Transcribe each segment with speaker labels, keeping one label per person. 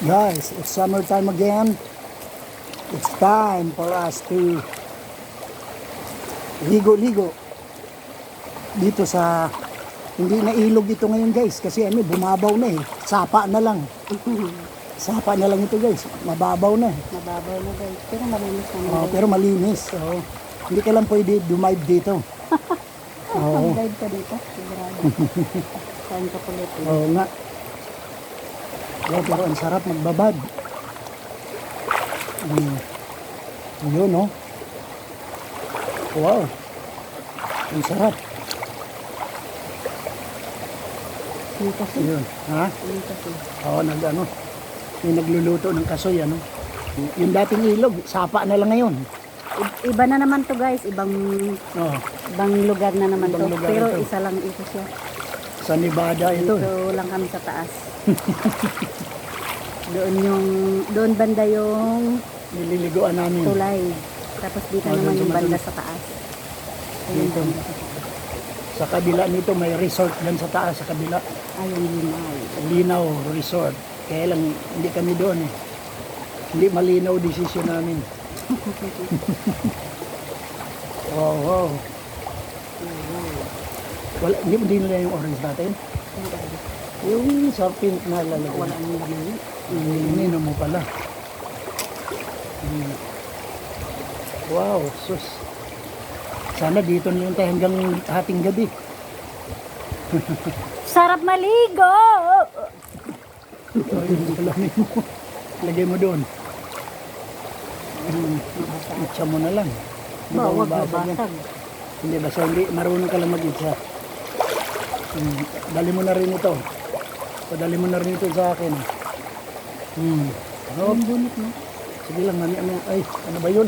Speaker 1: Guys, it's summertime again. It's time for us to ligo-ligo dito sa, hindi na ilog ito ngayon guys kasi ano, bumabaw na eh. Sapa na lang. Sapa na lang ito guys. Mababaw na.
Speaker 2: Mababaw na guys. Pero malinis naman.
Speaker 1: Oh, pero malinis. So, hindi ka lang pwede dumive dito. Oo.
Speaker 2: Mag-dive ka dito. Sigurado. Kain ka pulit.
Speaker 1: Oo nga. Pero ang sarap magbabad. Yun, no? Wow. Ang sarap.
Speaker 2: Hindi kasi.
Speaker 1: Yun. Ha?
Speaker 2: Hindi kasi.
Speaker 1: Oo, nag-ano. May nagluluto ng kasoy, ano? Yung dating ilog, sapa na lang ngayon.
Speaker 2: Iba na naman to guys. Ibang lugar na naman
Speaker 1: Ibang
Speaker 2: to.
Speaker 1: lugar
Speaker 2: Pero
Speaker 1: ito.
Speaker 2: isa lang ito siya.
Speaker 1: Sa Nevada ito.
Speaker 2: Dito lang kami sa taas. Doon banda yung
Speaker 1: Nililiguan namin.
Speaker 2: tulay. Tapos dito
Speaker 1: Oh,
Speaker 2: naman
Speaker 1: doon
Speaker 2: yung
Speaker 1: sa
Speaker 2: banda
Speaker 1: matulog.
Speaker 2: sa taas. Ayun
Speaker 1: Dito.
Speaker 2: banda.
Speaker 1: Sa kabila nito, may resort dyan sa taas, sa kabila.
Speaker 2: Ayun linaw.
Speaker 1: Linaw Resort. Kaya lang, hindi kami doon eh. Hindi malinaw desisyon namin. Wow, wow. Wala, hindi nila yung orange natin. Yung sa pink na lalagyan.
Speaker 2: Wala nang laman.
Speaker 1: Ininom mo pala. Wow, sus. Sana dito na lang tayo hanggang hating gabi.
Speaker 2: Sarap maligo!
Speaker 1: Ito yung salamin mo. Lagay mo doon. Itsa mo na lang. Di ba
Speaker 2: Bawag na
Speaker 1: mabasag yan?
Speaker 2: basag.
Speaker 1: Hindi basta hindi. Marunong ka lang mag-itsa. Dali mo na rin ito. Padali mo na rin ito sa akin. Oh,
Speaker 2: Ang bunit mo.
Speaker 1: sige lang, mami. Ay, ano ba yun?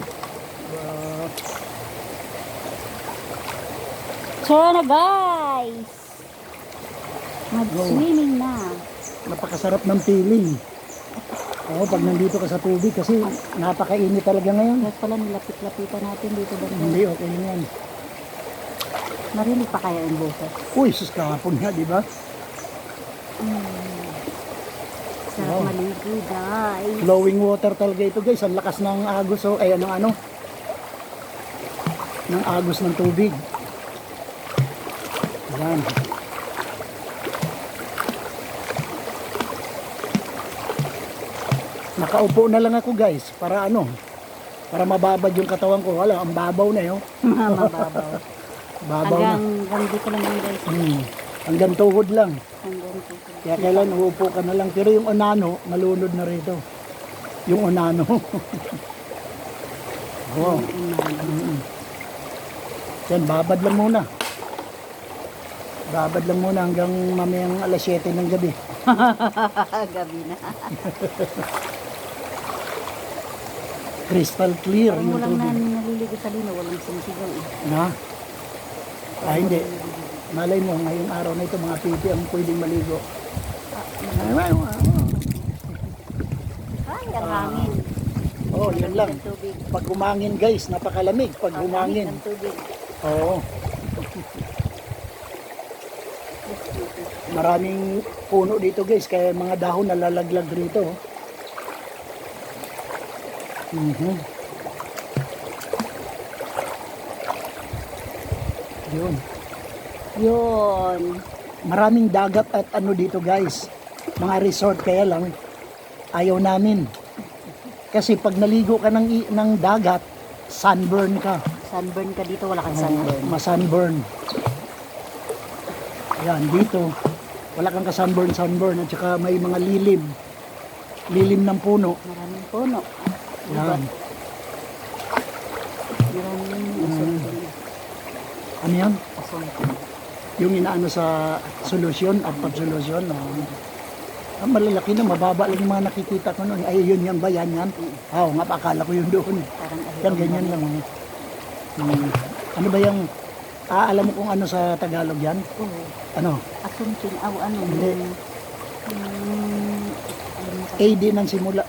Speaker 2: So na guys! Mag-swimming na.
Speaker 1: Napakasarap ng feeling. Oo, pag nandito ka sa tubig kasi napakainit talaga ngayon.
Speaker 2: Tapos pala nilapit-lapitan natin dito banda.
Speaker 1: Hindi, okay na yan.
Speaker 2: Marinig pa kaya yung bukas.
Speaker 1: Uy, sus kahapon nga, di ba?
Speaker 2: Sarap
Speaker 1: Wow.
Speaker 2: maligo guys.
Speaker 1: Flowing water talaga ito guys. Ang lakas ng agos. Oh, ay, ano. Ng agos ng tubig. Yan. Nakaupo na lang ako guys. Para ano? Para mababad yung katawan ko. Wala, ang babaw na yun.
Speaker 2: Mababaw.
Speaker 1: Babaw na.
Speaker 2: Hanggang dito lang yun guys.
Speaker 1: Hanggang tuhod lang.
Speaker 2: Hanggang dito.
Speaker 1: Kaya kailan uupo ka na lang. Pero yung onano, malunod na rito. Yung onano. Wow. Yan, babad lang muna. Babad lang muna hanggang mamayang alas 7 ng gabi.
Speaker 2: Gabi na.
Speaker 1: Crystal clear
Speaker 2: Parang
Speaker 1: yung
Speaker 2: walang
Speaker 1: tubig.
Speaker 2: naliligo sa lino. Walang sumisigaw eh.
Speaker 1: Na? Hindi. Malay mo, ngayong araw na ito, mga pipi ang pwedeng maligo.
Speaker 2: Ay, ang hangin.
Speaker 1: Oh, yun lang.
Speaker 2: Ang tubig.
Speaker 1: Pag humangin guys, napakalamig. Pag humangin.
Speaker 2: Ang tubig.
Speaker 1: Oo. Maraming puno dito guys, kaya mga dahon nalalaglag rito. Yun.
Speaker 2: Yun.
Speaker 1: Maraming dagat at ano dito guys. Mga resort kaya lang ayaw namin. Kasi pag naligo ka ng dagat, sunburn ka.
Speaker 2: Sunburn ka dito. Wala kang sunburn.
Speaker 1: Masunburn. Yan, dito. Wala kang ka-sunburn at saka may mga lilim. Lilim ng puno.
Speaker 2: Maraming puno.
Speaker 1: Yan.
Speaker 2: Maraming asunto.
Speaker 1: Ano yan?
Speaker 2: Asunto.
Speaker 1: Yung inaano sa solusyon, at solusyon. Ang malalaki na, mababa lang yung mga nakikita ko noon. Ay, yun yan ba? Yan. Oo, nga, akala ko yun doon.
Speaker 2: Parang
Speaker 1: Yan, ganyan lang. Ano ba yung, alam mo kung ano sa Tagalog yan?
Speaker 2: Oo.
Speaker 1: Ano?
Speaker 2: Asuntin. Aw, ano?
Speaker 1: Hindi.
Speaker 2: Alam mo
Speaker 1: AD ng simula.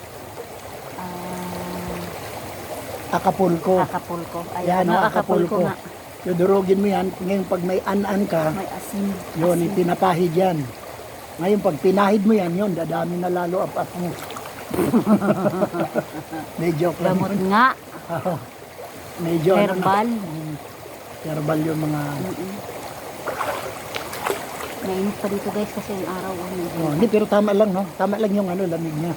Speaker 1: Acapulco.
Speaker 2: Acapulco.
Speaker 1: Yan,
Speaker 2: Ano,
Speaker 1: Acapulco.
Speaker 2: nga.
Speaker 1: Dudurugin mo yan. Ngayon, pag may an-an ka,
Speaker 2: May asin.
Speaker 1: yun, ipinapahid yan. Ngayon, pag pinahid mo yan, yun, dadami na lalo up mo. May joke lang.
Speaker 2: Gamot nga.
Speaker 1: Oo. Medyo
Speaker 2: Herbal.
Speaker 1: Herbal yung mga...
Speaker 2: Mainit pa dito guys kasi yung araw.
Speaker 1: Oh, hindi, pero tama lang, no? Tama lang yung lamig niya.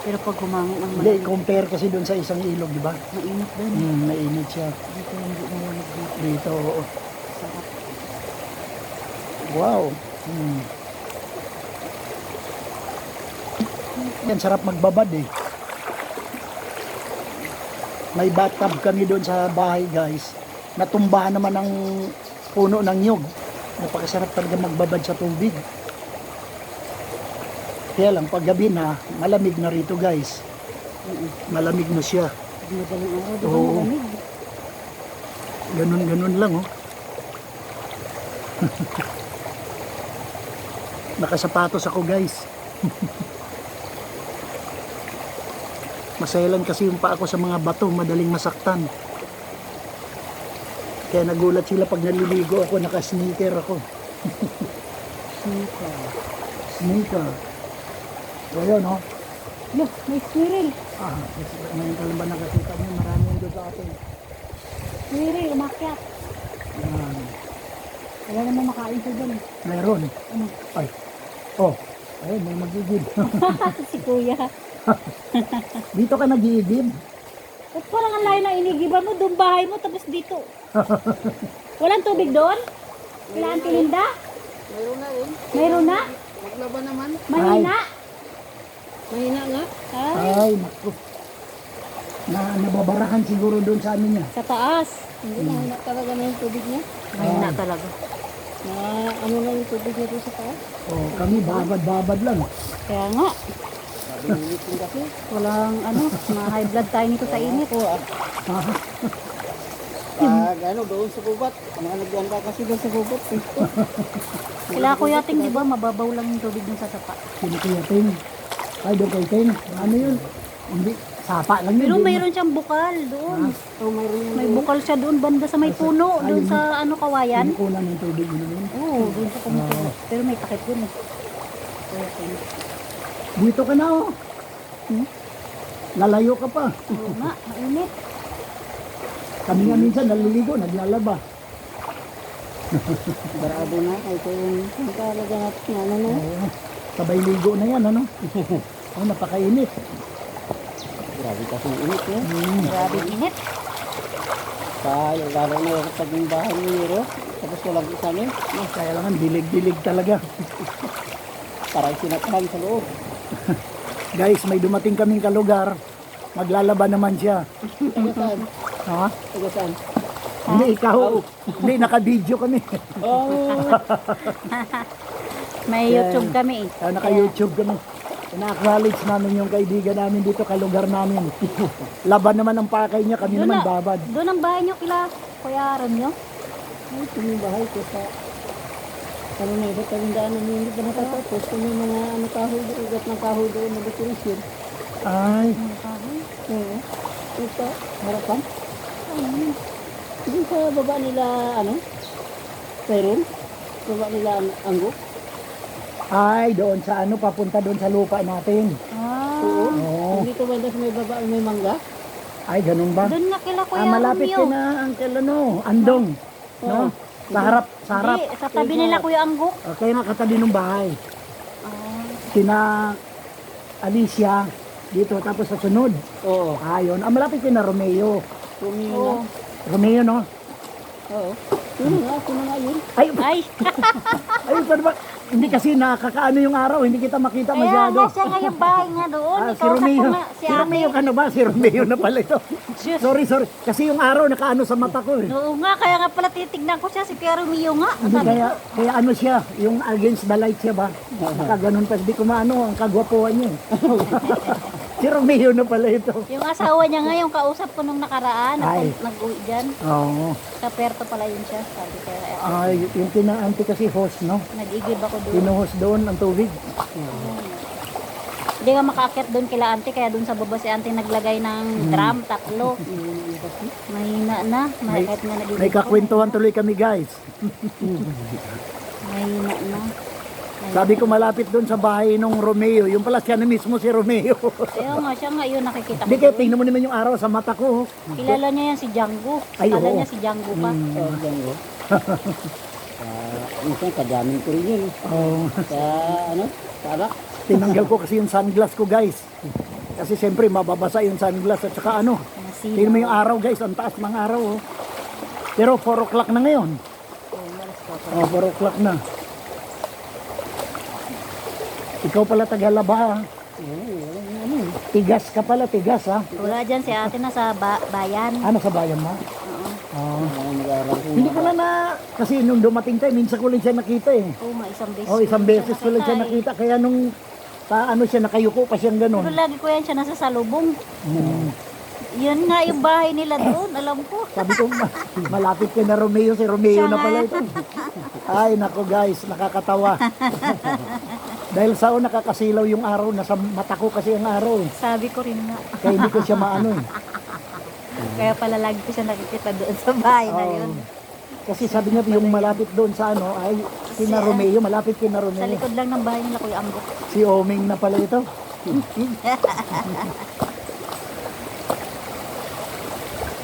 Speaker 2: Pero pag humangin ang
Speaker 1: Hindi, compare kasi doon sa isang ilog, di ba?
Speaker 2: mainit doon.
Speaker 1: Mainit siya.
Speaker 2: Dito hindi malamig dito.
Speaker 1: Dito, oo.
Speaker 2: Sarap.
Speaker 1: Wow. Yan, sarap magbabad eh. May bathtub kami doon sa bahay, guys. Natumbahan naman ang puno ng nyug. Napakasarap talaga magbabad sa tubig. Kaya lang, pag gabi na, malamig na rito, guys. Malamig na siya.
Speaker 2: Pag madaling araw, di ba
Speaker 1: Oo.
Speaker 2: malamig?
Speaker 1: Ganun lang, oh. Nakasapatos ako, guys. Maselan kasi yung paa ko sa mga bato, madaling masaktan. Kaya nagulat sila pag naliligo ako, naka-sneaker ako. Sneaker. So yun, oh.
Speaker 2: Look, may squirrel.
Speaker 1: Ngayon ka lang ba nakakita niyo? Marami yung doon sa atin.
Speaker 2: Squirrel, umakyat.
Speaker 1: Yan.
Speaker 2: Wala naman makain siya dyan.
Speaker 1: Mayroon.
Speaker 2: Ano?
Speaker 1: Ay. Oh. Ayun, may magigib.
Speaker 2: Si kuya.
Speaker 1: Dito ka nag-iigib.
Speaker 2: Ba't parang ang layo na inigiban mo? Doon bahay mo, tapos dito. Walang tubig doon? Kailangan tilinda?
Speaker 3: Mayroon na rin.
Speaker 2: Mayroon na?
Speaker 3: Maglaban naman.
Speaker 2: Mahina?
Speaker 3: Mahina nga.
Speaker 2: Ay,
Speaker 1: Ay, naku. Nababarahan siguro doon sa amin niya.
Speaker 2: sa taas.
Speaker 3: Hindi mahina talaga na yung tubig niya.
Speaker 2: Mahina talaga.
Speaker 3: Na ano na yung tubig niya doon sa taas.
Speaker 1: Oh, kami babad-babad lang.
Speaker 2: Kaya nga,
Speaker 3: Sabi ng itin kasi.
Speaker 2: walang ma-high blood tayo nito sa init.
Speaker 3: Pag ano doon sa gubat. Mga naganda kasi doon sa gubat.
Speaker 2: Kila Kuya Ting, di ba, mababaw lang yung tubig dun sa sapa.
Speaker 1: Sino kaya Ting? Ay, doon kay Ting. Ano yun? Hindi. Sapa lang yun.
Speaker 2: Pero
Speaker 1: Hindi
Speaker 2: mayroon siyang bukal doon.
Speaker 3: So mayroon yung
Speaker 2: May bukal siya doon, banda sa may puno, doon sa kawayan.
Speaker 1: Kinukunan ng tubig yun.
Speaker 2: Oo, doon sa kumukulo. Pero may takip doon eh. Kuya Ting.
Speaker 1: Dito ka na, oh. Lalayo ka pa.
Speaker 2: Oo nga, mainit.
Speaker 1: Kami nga minsan naliligo, naglalaba.
Speaker 3: barado na. Ito yung talaga natin. Ano na.
Speaker 1: Oo. Sabay ligo na yan, ano? Oh, napakainit.
Speaker 3: Grabe kasi yung init eh.
Speaker 2: Grabe init.
Speaker 3: Lalo na yung taging bahay ni Nero. Tapos walang isanin.
Speaker 1: Kaya lang, dilig-dilig talaga.
Speaker 3: Parang sinatahan sa loob.
Speaker 1: Guys, may dumating kaming kalugar. Maglalaba naman siya.
Speaker 3: Taga saan?
Speaker 1: Ha?
Speaker 3: Taga saan?
Speaker 1: Hindi, ikaw. Hindi, naka-video kami.
Speaker 3: Oh.
Speaker 2: May YouTube kami eh.
Speaker 1: Naka-YouTube kami. Na-acknowledge namin yung kaibigan namin dito, kalugar namin. Laban naman ang pakay niya, kami
Speaker 2: Doon
Speaker 1: naman
Speaker 2: na-
Speaker 1: babad.
Speaker 2: Doon ang bahay niyo kila Kuya Ronyo.
Speaker 3: Ito yung bahay ko sa ano na ito, talindaan na hindi pa natatapos. Kung yung mga ano kahoy doon, ugat ng kahoy doon na decoration.
Speaker 1: Ay,
Speaker 3: Oo. Ito, harapan. Yung sa baba nila, ano? Peron. Baba nila ang anggo.
Speaker 1: ay, doon sa ano, papunta doon sa lupa natin.
Speaker 3: Oo.
Speaker 1: Oo.
Speaker 3: Hindi ko ba may baba may mangga?
Speaker 1: Ay, ganun ba?
Speaker 2: Doon nga kila Kuya
Speaker 1: Malapit
Speaker 2: Romeo.
Speaker 1: ka na, Uncle, ano, Andong. No? Sa harap, sa harap.
Speaker 2: Hindi, sa tabi nila Kuya Anggok.
Speaker 1: Okay, nakatabi ng bahay.
Speaker 2: Ah,
Speaker 1: Sina Alicia, dito, tapos sa sunod.
Speaker 3: Oo.
Speaker 1: Ayun, malapit ka na Romeo.
Speaker 3: Tumingin
Speaker 2: oo.
Speaker 3: na.
Speaker 1: Romeo, no?
Speaker 3: Oo. Yun nga yun.
Speaker 1: Ay,
Speaker 2: Ay,
Speaker 1: ay, paano ba? Hindi kasi nakakaano yung araw, hindi kita makita
Speaker 2: kaya
Speaker 1: masyado.
Speaker 2: nga siya nga yung bahay nga doon.
Speaker 1: Si
Speaker 2: Ikaw sa
Speaker 1: Romeo.
Speaker 2: si
Speaker 1: Si Romeo
Speaker 2: ate.
Speaker 1: ka na ba? Si Romeo na pala ito.
Speaker 2: Diyos.
Speaker 1: Sorry. Kasi yung araw nakaano sa mata ko eh.
Speaker 2: Oo nga, kaya nga pala titignan ko siya, si Kuya Romeo nga.
Speaker 1: Hindi kaya ano siya, yung against the light siya ba? Nakaganon pa, hindi ko maano ang kagwapuan niya. Si Romeo na pala ito.
Speaker 2: Yung asawa niya nga, yung kausap ko nung nakaraan,
Speaker 1: Ay.
Speaker 2: nag-uwi dyan.
Speaker 1: Oo.
Speaker 2: Sa Puerto pala yun siya. Sabi ko,
Speaker 1: Ay, yung kinaanti kasi host, no?
Speaker 2: nag-igib ako doon.
Speaker 1: Pinuhost doon ang tubig.
Speaker 2: Hindi ka makaakyat doon kila ante, kaya doon sa baba si ante naglagay ng drum, tatlo. Mahina na, kahit nga nagigib
Speaker 1: May kakwentuhan tuloy kami, guys.
Speaker 2: Mahina na.
Speaker 1: Sabi ko malapit doon sa bahay nung Romeo. Yung pala siya na mismo si Romeo.
Speaker 2: Kaya nga siya nga, yun nakikita ko.
Speaker 1: Hindi kaya
Speaker 2: doon.
Speaker 1: tingnan mo naman yung araw sa mata ko.
Speaker 2: Kilala niya yan si Django.
Speaker 1: Ay,
Speaker 2: Kala
Speaker 1: oo.
Speaker 2: niya si Django pa.
Speaker 3: Oh, gango. Minsan kadamin ko rin yun.
Speaker 1: Oh,
Speaker 3: Sa ano? Tarak.
Speaker 1: tinanggal ko kasi yung sunglass ko guys. Kasi siyempre mababasa yung sunglass at saka ano.
Speaker 2: Nasilaw.
Speaker 1: Tingnan mo yung araw guys, ang taas ng araw oh. Pero 4 o'clock na ngayon.
Speaker 2: Oh, malas ko.
Speaker 1: Oh, 4 o'clock na. Ikaw pala tagalaba ha.
Speaker 3: Walang ano.
Speaker 1: Tigas ka pala, tigas ha.
Speaker 2: Wala dyan si ate na sa bayan.
Speaker 1: Ano sa bayan mo?
Speaker 2: Oo.
Speaker 1: Oh.
Speaker 3: Nag-aaral ko.
Speaker 1: Hindi ko na kasi nung dumating tayo, minsan ko lang siya nakita eh.
Speaker 2: Oo, isang beses.
Speaker 1: Oh, isang beses ko lang siya
Speaker 2: eh.
Speaker 1: nakita. Kaya nung ano siya, nakayuko pa siyang
Speaker 2: Pero
Speaker 1: ganun.
Speaker 2: lagi ko yan siya nasa salubong.
Speaker 1: Mm.
Speaker 2: Yun nga yung bahay nila doon, alam ko.
Speaker 1: Sabi ko, malapit ka na Romeo. Si Romeo
Speaker 2: Siya
Speaker 1: na pala
Speaker 2: nga.
Speaker 1: ito. Ay, nako guys, nakakatawa. Dahil sa nakakasilaw yung araw, nasa mata ko kasi ang araw eh.
Speaker 2: Sabi ko rin nga.
Speaker 1: Kaya hindi ko siya maano eh.
Speaker 2: Kaya pala lagi ko siya nakikita doon sa bahay na
Speaker 1: Oo.
Speaker 2: yun.
Speaker 1: Kasi sabi niya yung malapit doon sa ano, ay kina Romeo, malapit kina
Speaker 2: Sa
Speaker 1: Romeo.
Speaker 2: likod lang ng bahay nila, Kuya Ambo.
Speaker 1: Si Oming na pala ito.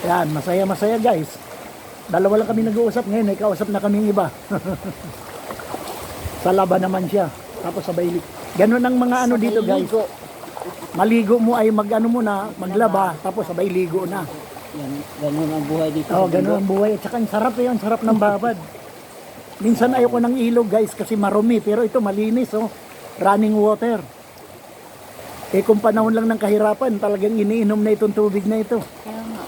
Speaker 1: Yan, masaya-masaya guys. Dalawa lang kami nag-uusap ngayon, may kausap na kaming iba. Sa laba naman siya. Tapos sa baylik. Ganun ang mga ano dito guys. Maligo mo ay mag-ano mo na, maglaba, tapos sabay ligo na.
Speaker 3: Yan, ganun ang buhay dito.
Speaker 1: Oh, ganun ang buhay. At saka ang sarap eh, ang sarap ng babad. Minsan ayoko ng ilog guys kasi marumi, pero ito malinis oh. Running water. Eh kung panahon lang ng kahirapan, talagang iniinom na itong tubig na ito.
Speaker 2: Kaya nga.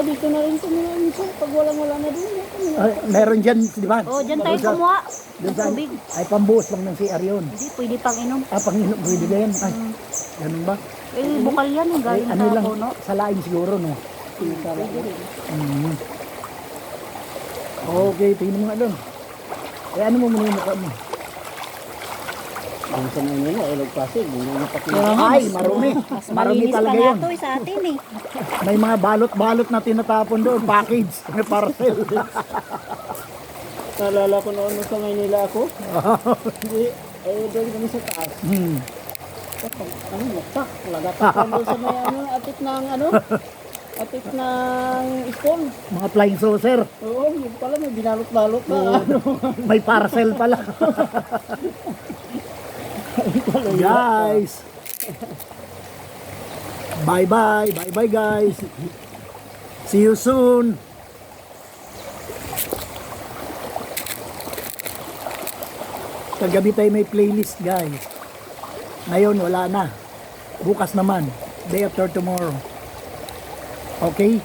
Speaker 3: Dito na rin kami minsan. Pag walang-wala na doon.
Speaker 1: Ay, meron dyan, di ba?
Speaker 2: Oh, dyan tayo
Speaker 1: Doon sa-
Speaker 2: kumuha
Speaker 1: doon
Speaker 2: ng
Speaker 1: sa-
Speaker 2: tubig.
Speaker 1: Ay, pambuhos lang ng CR yun.
Speaker 2: Hindi, pwede pang inom.
Speaker 1: Panginoon, pwede ba yan? Ay, ganun ba?
Speaker 2: Eh, bukal yan, yung
Speaker 1: Ay,
Speaker 2: galing
Speaker 1: ano
Speaker 2: sa
Speaker 1: lang,
Speaker 2: puno.
Speaker 1: sa lain siguro, no?
Speaker 2: Pwede rin.
Speaker 1: Mm. Okay, tingnan mo nga doon. Eh, ano mo muna yung mukha mo?
Speaker 3: Doon sa Manila, Ilog Pasig. Hindi na pati.
Speaker 1: Ay, marumi.
Speaker 2: Mas
Speaker 1: Marumi
Speaker 2: malinis pa
Speaker 1: talaga
Speaker 2: nga
Speaker 1: yun.
Speaker 2: to eh, sa atin eh.
Speaker 1: May mga balot-balot na tinatapon doon, package, may parcel.
Speaker 3: Naalala ko noon sa Manila ako. Hindi, doon kami sa taas.
Speaker 1: Hmm.
Speaker 3: Ano, nakpak. Lagatak doon sa may atik ng atik ng school.
Speaker 1: Mga flying saucer.
Speaker 3: Oo, yun pala may binalot-balot na.
Speaker 1: May parcel pala. Guys. Bye-bye. Bye-bye guys. See you soon. Kagabi tayo may playlist guys. Ngayon wala na. Bukas naman. Day after tomorrow. Okay?